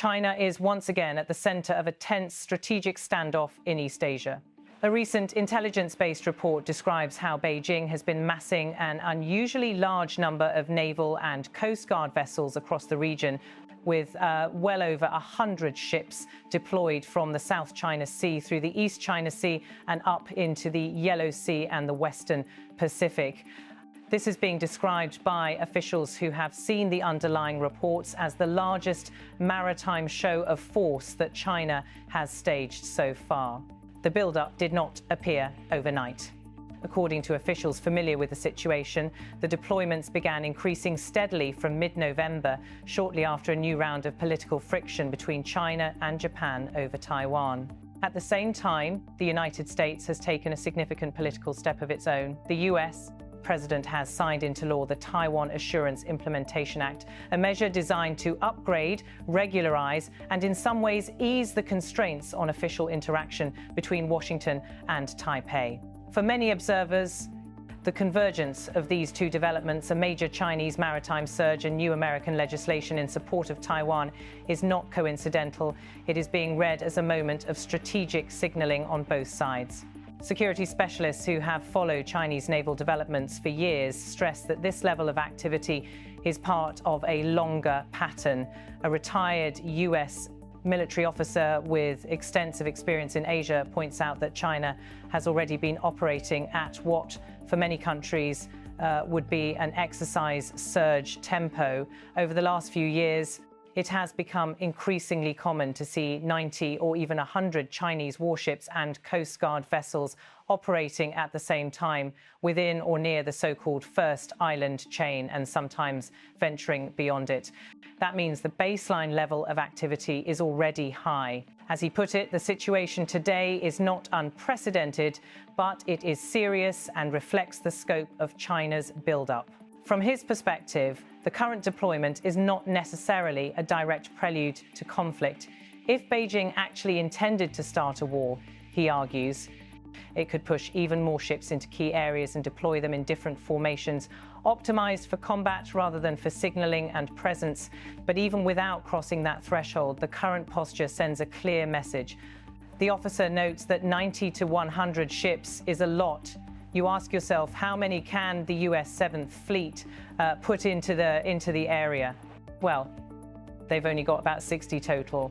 China is once again at the center of a tense strategic standoff in East Asia. A recent intelligence-based report describes how Beijing has been massing an unusually large number of naval and Coast Guard vessels across the region, with well over 100 ships deployed from the South China Sea through the East China Sea and up into the Yellow Sea and the Western Pacific. This is being described by officials who have seen the underlying reports as the largest maritime show of force that China has staged so far. The buildup did not appear overnight. According to officials familiar with the situation, the deployments began increasing steadily from mid-November, shortly after a new round of political friction between China and Japan over Taiwan. At the same time, the United States has taken a significant political step of its own. The U.S. President has signed into law the Taiwan Assurance Implementation Act, a measure designed to upgrade, regularize, and in some ways ease the constraints on official interaction between Washington and Taipei. For many observers, the convergence of these two developments, a major Chinese maritime surge and new American legislation in support of Taiwan, is not coincidental. It is being read as a moment of strategic signaling on both sides. Security specialists who have followed Chinese naval developments for years stress that this level of activity is part of a longer pattern. A retired U.S. military officer with extensive experience in Asia points out that China has already been operating at what, for many countries, would be an exercise surge tempo. Over the last few years, it has become increasingly common to see 90 or even 100 Chinese warships and Coast Guard vessels operating at the same time within or near the so-called first island chain and sometimes venturing beyond it. That means the baseline level of activity is already high. As he put it, the situation today is not unprecedented, but it is serious and reflects the scope of China's buildup. From his perspective, the current deployment is not necessarily a direct prelude to conflict. If Beijing actually intended to start a war, he argues, it could push even more ships into key areas and deploy them in different formations, optimized for combat rather than for signaling and presence. But even without crossing that threshold, the current posture sends a clear message. The officer notes that 90 to 100 ships is a lot. You ask yourself, how many can the US 7th Fleet put into the area? Well, they've only got about 60 total.